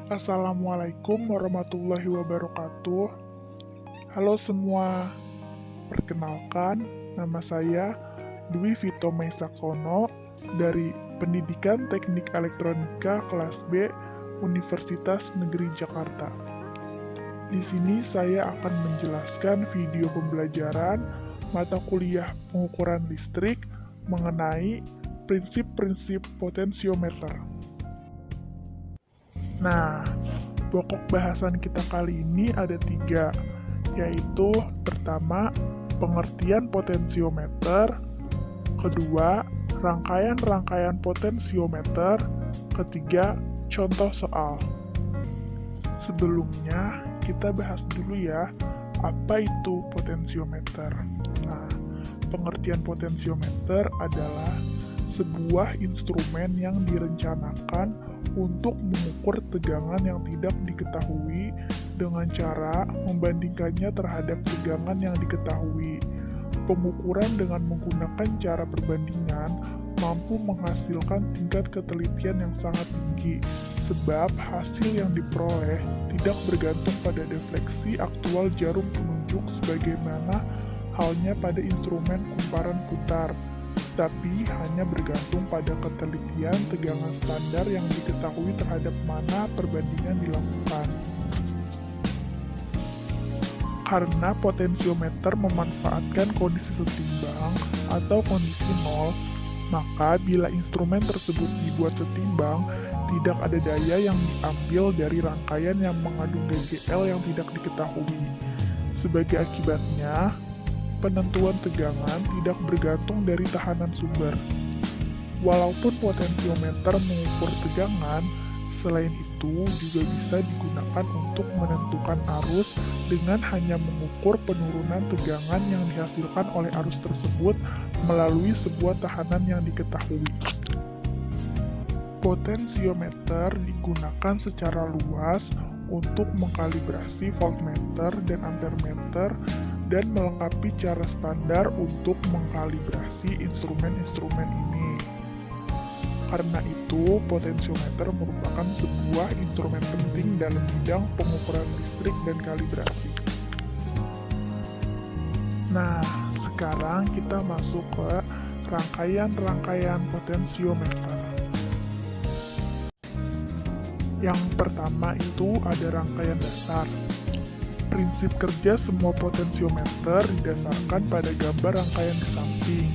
Assalamualaikum warahmatullahi wabarakatuh. Halo semua, perkenalkan nama saya Dwi Vito Maisaksono dari Pendidikan Teknik Elektronika kelas B Universitas Negeri Jakarta. Di sini saya akan menjelaskan video pembelajaran mata kuliah pengukuran listrik mengenai prinsip-prinsip potensiometer. Nah, pokok bahasan kita kali ini ada 3, yaitu pertama, pengertian potensiometer, kedua, rangkaian-rangkaian potensiometer, ketiga, contoh soal. Sebelumnya, kita bahas dulu ya, apa itu potensiometer. Nah, pengertian potensiometer adalah sebuah instrumen yang direncanakan untuk mengukur tegangan yang tidak diketahui dengan cara membandingkannya terhadap tegangan yang diketahui. Pengukuran dengan menggunakan cara perbandingan mampu menghasilkan tingkat ketelitian yang sangat tinggi, sebab hasil yang diperoleh tidak bergantung pada defleksi aktual jarum penunjuk sebagaimana halnya pada instrumen kumparan putar, tapi hanya bergantung pada ketelitian tegangan standar yang diketahui terhadap mana perbandingan dilakukan. Karena potensiometer memanfaatkan kondisi setimbang atau kondisi nol, maka bila instrumen tersebut dibuat setimbang, tidak ada daya yang diambil dari rangkaian yang mengandung GGL yang tidak diketahui. Sebagai akibatnya, penentuan tegangan tidak bergantung dari tahanan sumber. Walaupun potensiometer mengukur tegangan, selain itu juga bisa digunakan untuk menentukan arus dengan hanya mengukur penurunan tegangan yang dihasilkan oleh arus tersebut melalui sebuah tahanan yang diketahui. Potensiometer digunakan secara luas untuk mengkalibrasi voltmeter dan ampermeter dan melengkapi cara standar untuk mengkalibrasi instrumen-instrumen ini. Karena itu, potensiometer merupakan sebuah instrumen penting dalam bidang pengukuran listrik dan kalibrasi. Nah, sekarang kita masuk ke rangkaian-rangkaian potensiometer. Yang pertama itu ada rangkaian dasar. Prinsip kerja semua potensiometer didasarkan pada gambar rangkaian di samping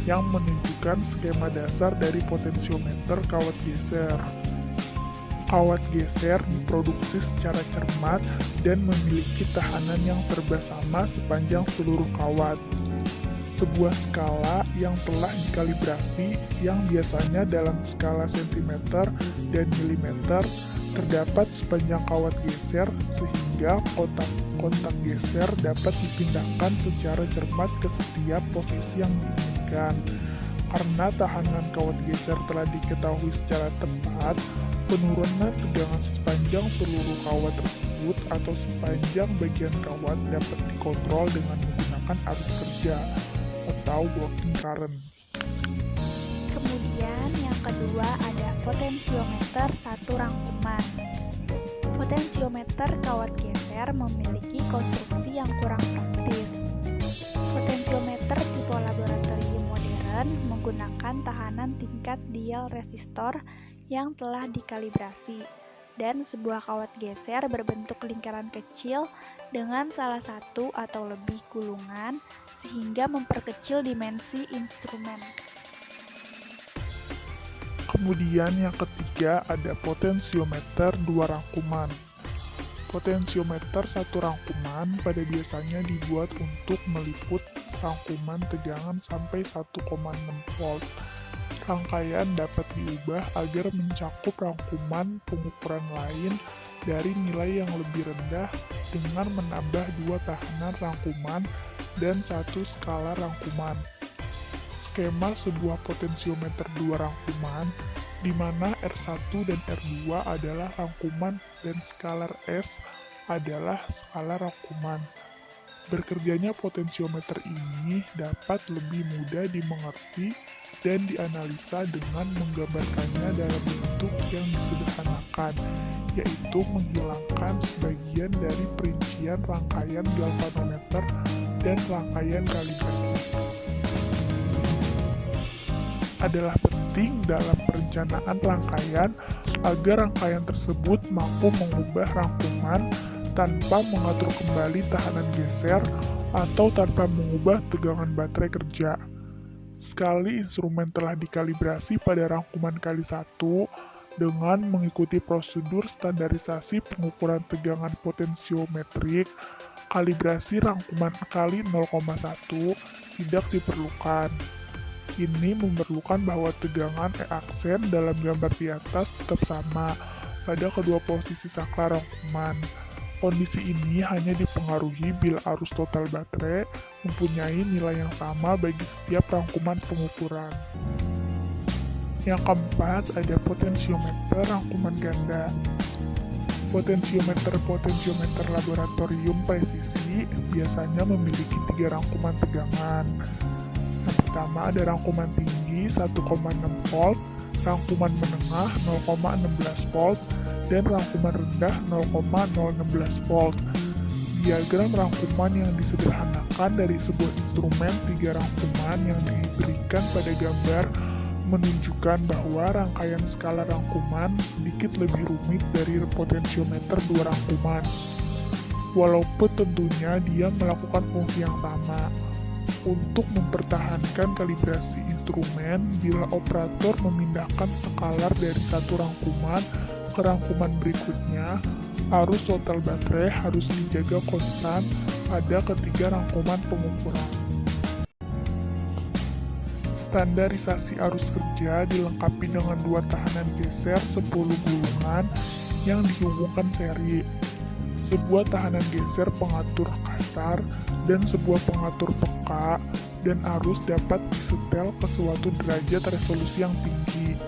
yang menunjukkan skema dasar dari potensiometer kawat geser. Kawat geser diproduksi secara cermat dan memiliki tahanan yang serba sama sepanjang seluruh kawat. Sebuah skala yang telah dikalibrasi yang biasanya dalam skala sentimeter dan milimeter terdapat sepanjang kawat geser sehingga kontak geser dapat dipindahkan secara cermat ke setiap posisi yang diinginkan. Karena tahanan kawat geser telah diketahui secara tepat, penurunan tegangan sepanjang seluruh kawat tersebut atau sepanjang bagian kawat dapat dikontrol dengan menggunakan arus kerja atau working current. Kemudian yang kedua ada potensiometer satu rangkuman. Potensiometer kawat geser memiliki konstruksi yang kurang praktis. Potensiometer tipe laboratorium modern menggunakan tahanan tingkat dial resistor yang telah dikalibrasi dan sebuah kawat geser berbentuk lingkaran kecil dengan salah satu atau lebih gulungan sehingga memperkecil dimensi instrumen. Kemudian yang ketiga ada potensiometer dua rangkuman. Potensiometer satu rangkuman pada biasanya dibuat untuk meliput rangkuman tegangan sampai 1,6 volt. Rangkaian dapat diubah agar mencakup rangkuman pengukuran lain dari nilai yang lebih rendah dengan menambah 2 tahanan rangkuman dan 1 skala rangkuman. Skema sebuah potensiometer dua rangkuman, di mana R1 dan R2 adalah rangkuman dan skalar S adalah skala rangkuman. Bekerjanya potensiometer ini dapat lebih mudah dimengerti dan dianalisa dengan menggambarkannya dalam bentuk yang disederhanakan, yaitu menghilangkan sebagian dari perincian rangkaian galvanometer dan rangkaian kalibrasi. Adalah penting dalam perencanaan rangkaian agar rangkaian tersebut mampu mengubah rangkuman tanpa mengatur kembali tahanan geser atau tanpa mengubah tegangan baterai kerja. Sekali instrumen telah dikalibrasi pada rangkuman kali 1 dengan mengikuti prosedur standarisasi pengukuran tegangan potensiometrik, kalibrasi rangkuman kali 0,1 tidak diperlukan. Ini memerlukan bahwa tegangan E-aksen dalam gambar di atas tetap sama pada kedua posisi saklar rangkuman. Kondisi ini hanya dipengaruhi bila arus total baterai mempunyai nilai yang sama bagi setiap rangkuman pengukuran. Yang keempat, ada potensiometer rangkuman ganda. Potensiometer laboratorium presisi biasanya memiliki 3 rangkuman tegangan. Yang pertama ada rangkuman tinggi 1,6 volt, rangkuman menengah 0,16 volt, dan rangkuman rendah 0,016 volt. Diagram rangkuman yang disederhanakan dari sebuah instrumen 3 rangkuman yang diberikan pada gambar menunjukkan bahwa rangkaian skala rangkuman sedikit lebih rumit dari potensiometer 2 rangkuman. Walaupun tentunya dia melakukan fungsi yang sama. Untuk mempertahankan kalibrasi instrumen, bila operator memindahkan skalar dari satu rangkuman ke rangkuman berikutnya, arus total baterai harus dijaga konstan pada ketiga rangkuman pengukuran. Standarisasi arus kerja dilengkapi dengan 2 tahanan geser 10 gulungan yang dihubungkan seri. Sebuah tahanan geser pengatur kasar dan sebuah pengatur peka, dan arus dapat disetel ke suatu derajat resolusi yang tinggi.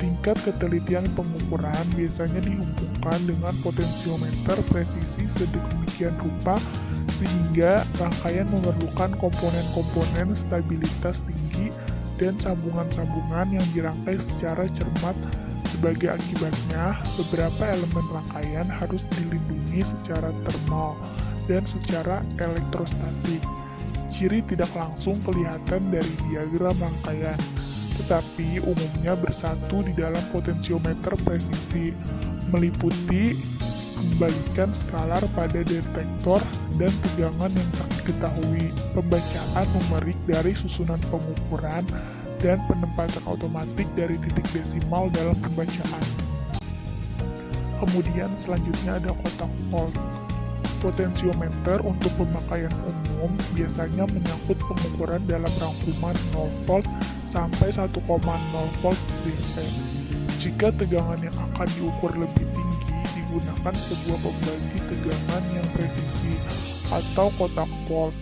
Tingkat ketelitian pengukuran biasanya dihubungkan dengan potensiometer presisi sedemikian rupa sehingga rangkaian memerlukan komponen-komponen stabilitas tinggi dan sambungan-sambungan yang dirangkai secara cermat. Sebagai akibatnya, beberapa elemen rangkaian harus dilindungi secara termal dan secara elektrostatik. Ciri tidak langsung kelihatan dari diagram rangkaian, tetapi umumnya bersatu di dalam potensiometer presisi, meliputi kembalikan skalar pada detektor dan tegangan yang tak diketahui, pembacaan numerik dari susunan pengukuran, dan penempatan otomatik dari titik desimal dalam pembacaan. Kemudian selanjutnya ada kotak volt. Potensiometer untuk pemakaian umum biasanya menyangkut pengukuran dalam rangkuman 0 volt sampai 1,0 volt DC. Jika tegangan yang akan diukur lebih tinggi, digunakan sebuah pembagi tegangan yang presisi atau kotak volt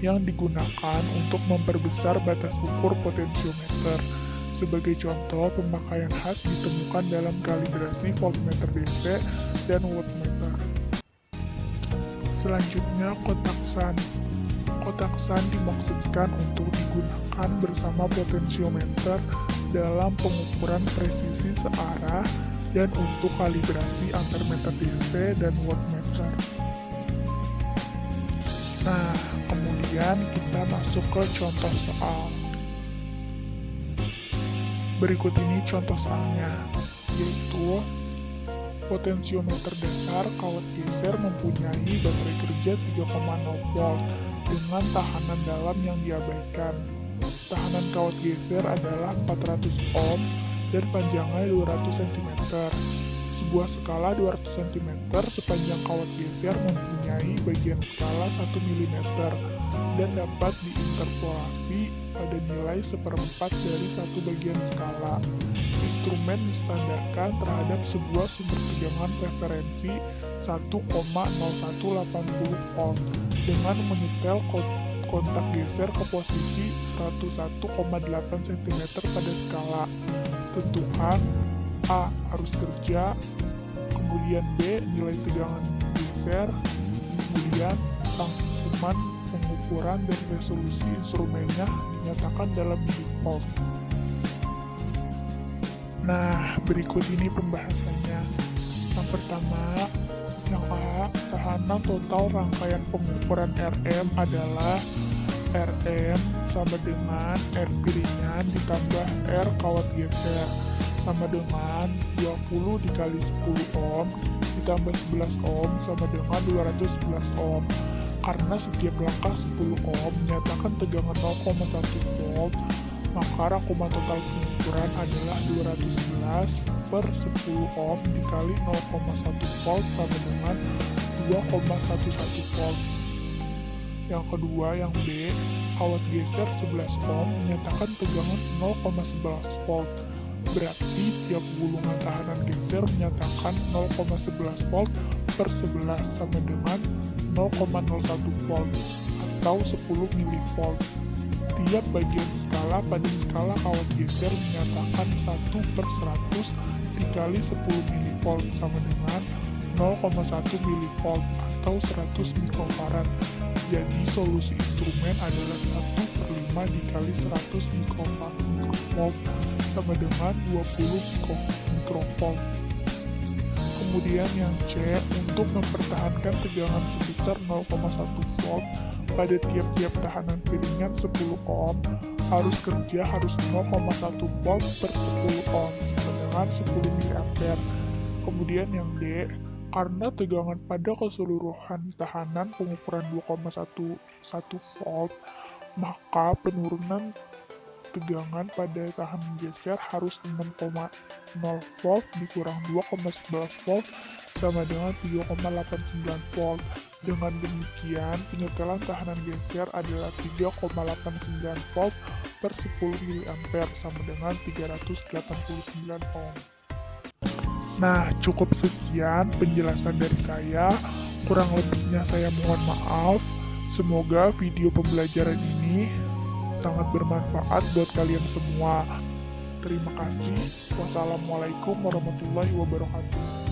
yang digunakan untuk memperbesar batas ukur potensiometer. Sebagai contoh, pemakaian khas ditemukan dalam kalibrasi voltmeter DC dan wattmeter. Selanjutnya, kotak SAN. Kotak SAN dimaksudkan untuk digunakan bersama potensiometer dalam pengukuran presisi searah dan untuk kalibrasi ampermeter DC dan wattmeter. Nah, kemudian kita masuk ke contoh soal. Berikut ini contoh soalnya, yaitu potensiometer dasar kawat geser mempunyai baterai kerja 3,0 volt dengan tahanan dalam yang diabaikan. Tahanan kawat geser adalah 400 ohm dan panjangnya 200 cm. Sebuah skala 200 cm sepanjang kawat geser mempunyai bagian skala 1 mm dan dapat diinterpolasi pada nilai 1/4 dari satu bagian skala. Instrumen distandarkan terhadap sebuah sumber tegangan referensi 1,0180 volt dengan menyetel kontak geser ke posisi 101,8 cm pada skala. Tentukan A. Arus kerja, kemudian B. Nilai tegangan geser, kemudian rangkuman pengukuran dan resolusi instrumennya dinyatakan dalam unit volt. Nah, berikut ini pembahasannya. Yang Pertama, yang A, tahanan total rangkaian pengukuran RM adalah RM sama dengan R piringan ditambah R kawat geser sama dengan 20 dikali 10 ohm ditambah 11 ohm sama dengan 211 ohm. Karena setiap langkah 10 ohm menyatakan tegangan 0,1 volt, maka rangkuman total pengukuran adalah 211 per 10 ohm dikali 0,1 volt sama dengan 2,11 volt. Yang kedua, yang B, kawat geser 11 ohm menyatakan tegangan 0,11 volt. Berarti tiap gulungan tahanan geser menyatakan 0,11 volt per 11 sama dengan 0,01 volt atau 10 mV. Tiap bagian skala pada skala kawat geser menyatakan 1 per 100 dikali 10 mV sama dengan 0,1 mV atau 100 mikrofarad. Jadi solusi instrumen adalah 1 per 5 dikali 100 mikrovolt sama dengan 20 mikrovolt. Kemudian yang C, untuk mempertahankan tegangan sebesar 0,1 volt pada tiap-tiap tahanan piringan 10 ohm, harus 0,1 volt per 10 ohm sama dengan 10 mA. Kemudian yang D, karena tegangan pada keseluruhan tahanan pengukuran 2,11 volt, maka penurunan tegangan pada tahanan geser harus 6,0 volt dikurang 2,11 volt sama dengan 3,89 volt. Dengan demikian, penyetelan tahanan geser adalah 3,89 volt per 10 mA sama dengan 389 ohm. Nah, cukup sekian penjelasan dari saya. Kurang lebihnya saya mohon maaf. Semoga video pembelajaran ini sangat bermanfaat buat kalian semua. Terima kasih. Wassalamualaikum warahmatullahi wabarakatuh.